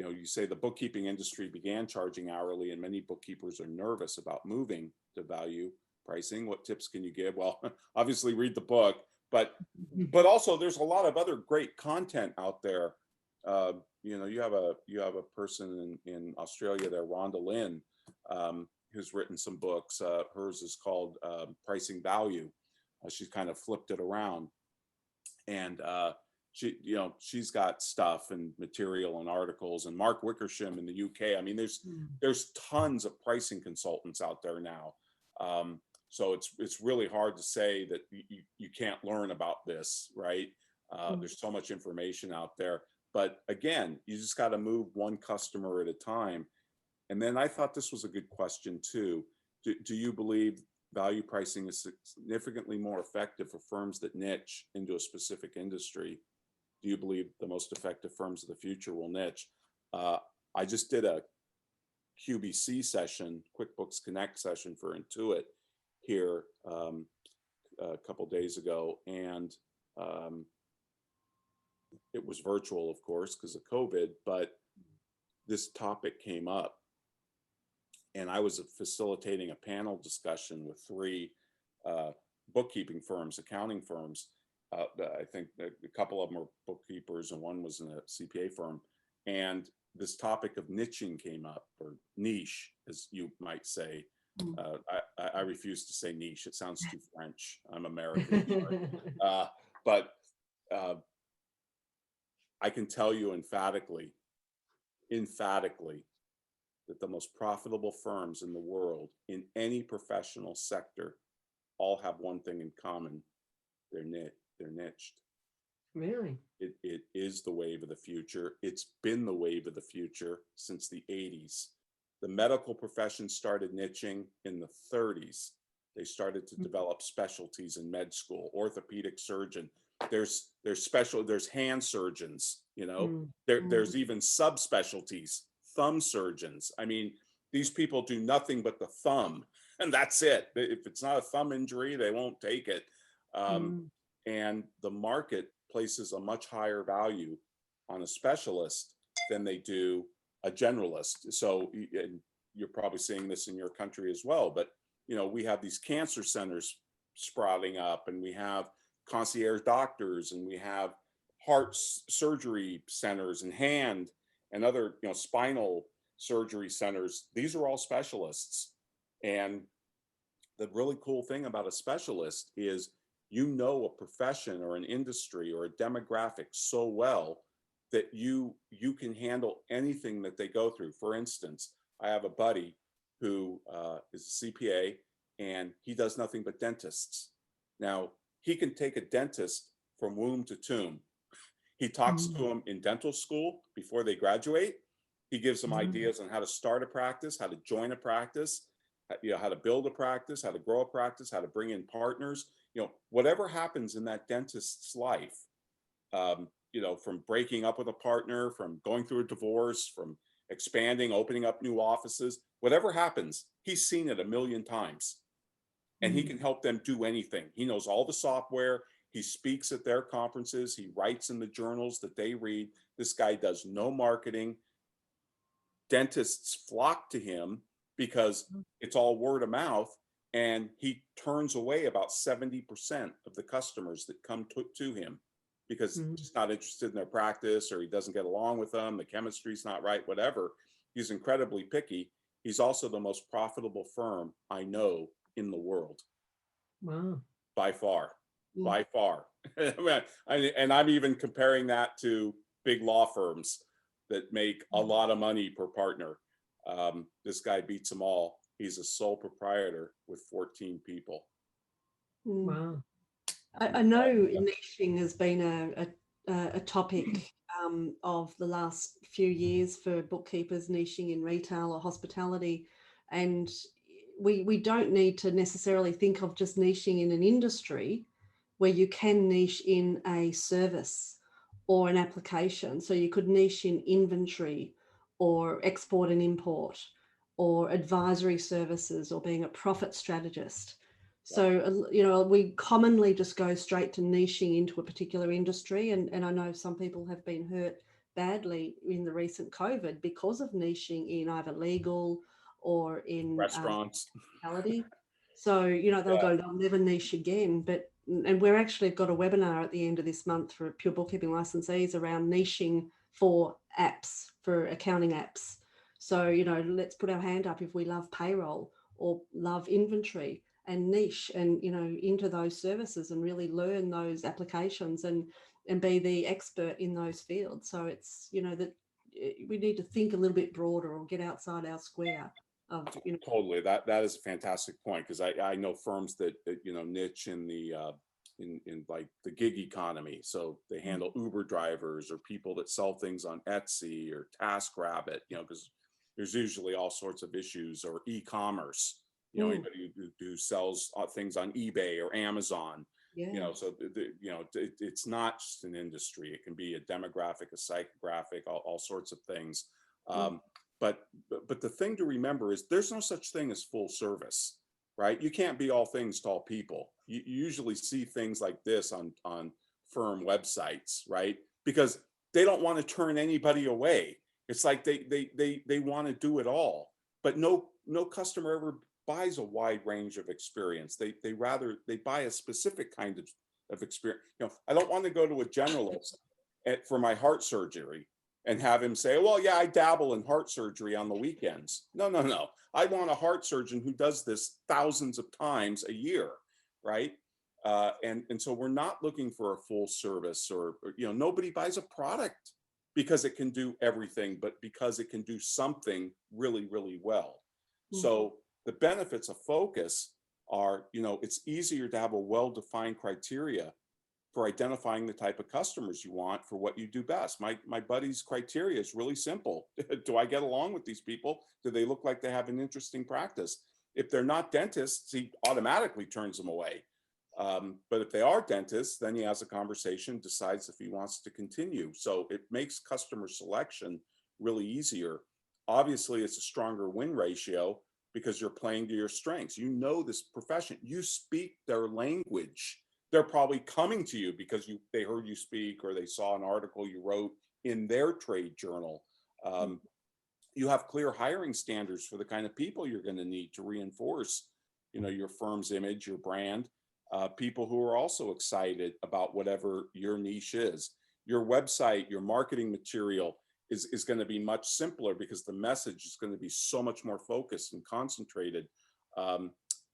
you say the bookkeeping industry began charging hourly, and many bookkeepers are nervous about moving to value pricing. What tips can you give? Well, obviously read the book, but also there's a lot of other great content out there. You have a person in Australia there, Rhonda Lynn, who's written some books. Hers is called Pricing Value. She's kind of flipped it around, and she's got stuff and material and articles. And Mark Wickersham in the UK. I mean, there's tons of pricing consultants out there now. So it's really hard to say that you can't learn about this, right? There's so much information out there. But again, you just got to move one customer at a time. And then I thought this was a good question too. Do you believe value pricing is significantly more effective for firms that niche into a specific industry? Do you believe the most effective firms of the future will niche? I just did a QBC session, QuickBooks Connect session for Intuit here a couple days ago, and it was virtual, of course, because of COVID, but this topic came up, and I was facilitating a panel discussion with 3 bookkeeping firms, accounting firms. I think a couple of them were bookkeepers and one was in a CPA firm. And this topic of niching came up, or niche, as you might say. I refuse to say niche. It sounds too French. I'm American. But I can tell you emphatically, that the most profitable firms in the world in any professional sector all have one thing in common. They're niched. Really? It is the wave of the future. It's been the wave of the future since the 80s. The medical profession started niching in the 30s. They started to develop specialties in med school, orthopedic surgeon. There's hand surgeons, there's even subspecialties, thumb surgeons. I mean, these people do nothing but the thumb, and that's it. If it's not a thumb injury, they won't take it. And the market places a much higher value on a specialist than they do a generalist. So, and you're probably seeing this in your country as well, but we have these cancer centers sprouting up, and we have concierge doctors, and we have heart surgery centers, and hand and other spinal surgery centers. These are all specialists. And the really cool thing about a specialist is a profession or an industry or a demographic so well that you can handle anything that they go through. For instance, I have a buddy who is a CPA, and he does nothing but dentists. Now, he can take a dentist from womb to tomb. He talks to them in dental school before they graduate. He gives them ideas on how to start a practice, how to join a practice, how to build a practice, how to grow a practice, how to bring in partners. Whatever happens in that dentist's life, from breaking up with a partner, from going through a divorce, from expanding, opening up new offices, whatever happens, he's seen it a million times. And he can help them do anything. He knows all the software. He speaks at their conferences. He writes in the journals that they read. This guy does no marketing. Dentists flock to him because it's all word of mouth. And he turns away about 70% of the customers that come to him because he's not interested in their practice, or he doesn't get along with them. The chemistry's not right, whatever. He's incredibly picky. He's also the most profitable firm I know in the world. Wow. By far. And I'm even comparing that to big law firms that make a lot of money per partner. This guy beats them all. He's a sole proprietor with 14 people. Wow. I know niching has been a topic of the last few years for bookkeepers, niching in retail or hospitality. And we don't need to necessarily think of just niching in an industry, where you can niche in a service or an application. So you could niche in inventory or export and import or advisory services or being a profit strategist. So, we commonly just go straight to niching into a particular industry. And I know some people have been hurt badly in the recent COVID because of niching in either legal or in Restaurants. hospitality. So, they'll never niche again. And we're actually got a webinar at the end of this month for pure bookkeeping licensees around niching for apps, for accounting apps. So, let's put our hand up if we love payroll or love inventory, and niche and, into those services and really learn those applications and be the expert in those fields. So it's, that we need to think a little bit broader or get outside our square of, Totally. That is a fantastic point, because I know firms that niche in the in like the gig economy. So they handle Uber drivers or people that sell things on Etsy or TaskRabbit, because there's usually all sorts of issues, or e-commerce, anybody who sells things on eBay or Amazon. So it's not just an industry. It can be a demographic, a psychographic, all sorts of things. But the thing to remember is there's no such thing as full service, right? You can't be all things to all people. You usually see things like this on firm websites, right? Because they don't want to turn anybody away. It's like they want to do it all, but no customer ever buys a wide range of experience. They buy a specific kind of experience. I don't want to go to a generalist for my heart surgery and have him say, well, yeah, I dabble in heart surgery on the weekends. No. I want a heart surgeon who does this thousands of times a year, right? And so we're not looking for a full service, or nobody buys a product because it can do everything, but because it can do something really, really well. So the benefits of focus are, it's easier to have a well-defined criteria for identifying the type of customers you want for what you do best. My buddy's criteria is really simple. Do I get along with these people? Do they look like they have an interesting practice? If they're not dentists, he automatically turns them away. But if they are dentists, then he has a conversation, decides if he wants to continue. So it makes customer selection really easier. Obviously, it's a stronger win ratio because you're playing to your strengths. You know this profession. You speak their language. They're probably coming to you because they heard you speak, or they saw an article you wrote in their trade journal. You have clear hiring standards for the kind of people you're going to need to reinforce, your firm's image, your brand. People who are also excited about whatever your niche is. Your website, your marketing material is going to be much simpler because the message is going to be so much more focused and concentrated.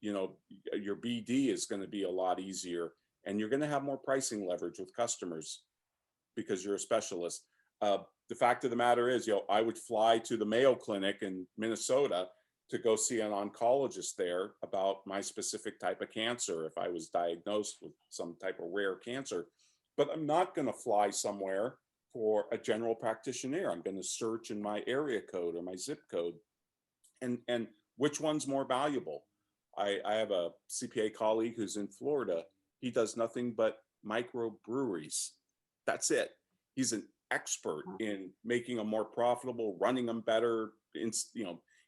Your BD is going to be a lot easier, and you're going to have more pricing leverage with customers because you're a specialist. The fact of the matter is, I would fly to the Mayo Clinic in Minnesota to go see an oncologist there about my specific type of cancer if I was diagnosed with some type of rare cancer. But I'm not going to fly somewhere for a general practitioner. I'm going to search in my area code or my zip code. And which one's more valuable? I have a CPA colleague who's in Florida. He does nothing but microbreweries. That's it. He's an expert in making them more profitable, running them better,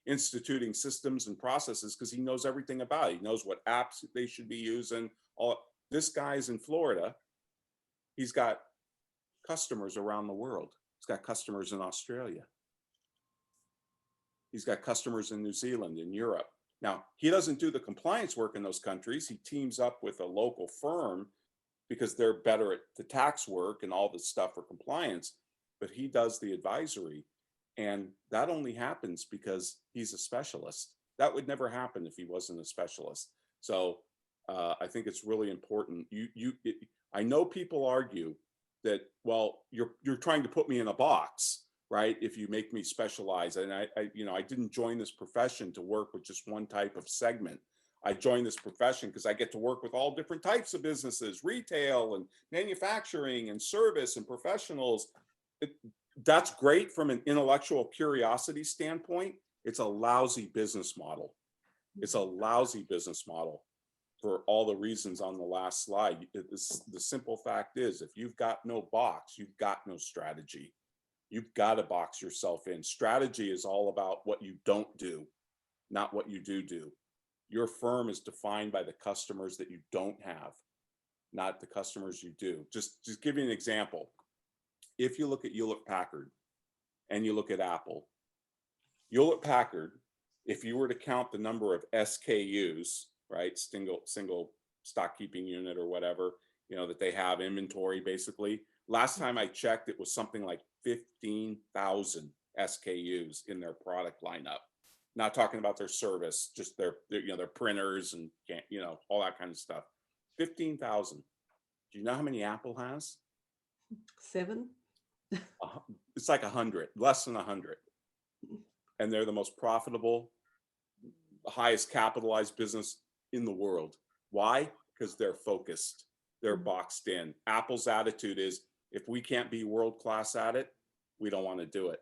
instituting systems and processes, because he knows everything about it. He knows what apps they should be using. This guy's in Florida. He's got customers around the world. He's got customers in Australia. He's got customers in New Zealand, in Europe. Now, he doesn't do the compliance work in those countries. He teams up with a local firm because they're better at the tax work and all this stuff for compliance, but he does the advisory. And that only happens because he's a specialist. That would never happen if he wasn't a specialist. So I think it's really important. I know people argue that, well, you're trying to put me in a box, right? If you make me specialize. And I didn't join this profession to work with just one type of segment. I joined this profession because I get to work with all different types of businesses, retail and manufacturing and service and professionals. That's great from an intellectual curiosity standpoint. It's a lousy business model. It's a lousy business model for all the reasons on the last slide. The simple fact is, if you've got no box, you've got no strategy. You've got to box yourself in. Strategy is all about what you don't do, not what you do. Your firm is defined by the customers that you don't have, not the customers you do. Just give you an example. if you look at Hewlett Packard and you look at Apple, Hewlett Packard, if you were to count the number of SKUs, right, single stock keeping unit or whatever, you know, that they have inventory basically. Last time I checked, it was something like 15,000 SKUs in their product lineup. Not talking about their service, just their you know, their printers and, you know, all that kind of stuff. 15,000. Do you know how many Apple has? 7. It's like 100, less than 100. And they're the most profitable, highest capitalized business in the world. Why? Because they're focused. They're boxed in. Apple's attitude is, if we can't be world-class at it, we don't want to do it.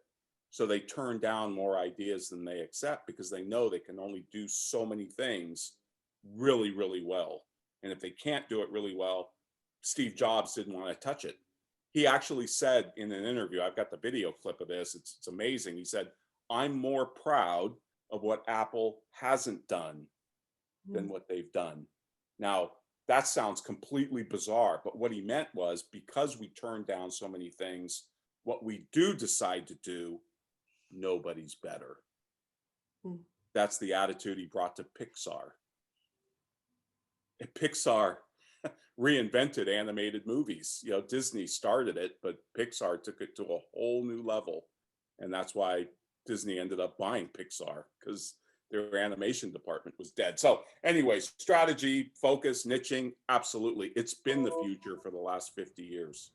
So they turn down more ideas than they accept because they know they can only do so many things really, really well. And if they can't do it really well, Steve Jobs didn't want to touch it. He actually said in an interview, I've got the video clip of this, it's amazing. He said, I'm more proud of what Apple hasn't done than what they've done. Now, that sounds completely bizarre, but what he meant was, because we turn down so many things, what we do decide to do, nobody's better. That's the attitude he brought to Pixar. And Pixar reinvented animated movies. You know, Disney started it, but Pixar took it to a whole new level. And that's why Disney ended up buying Pixar, because their animation department was dead. So anyways, strategy, focus, niching, absolutely. It's been the future for the last 50 years.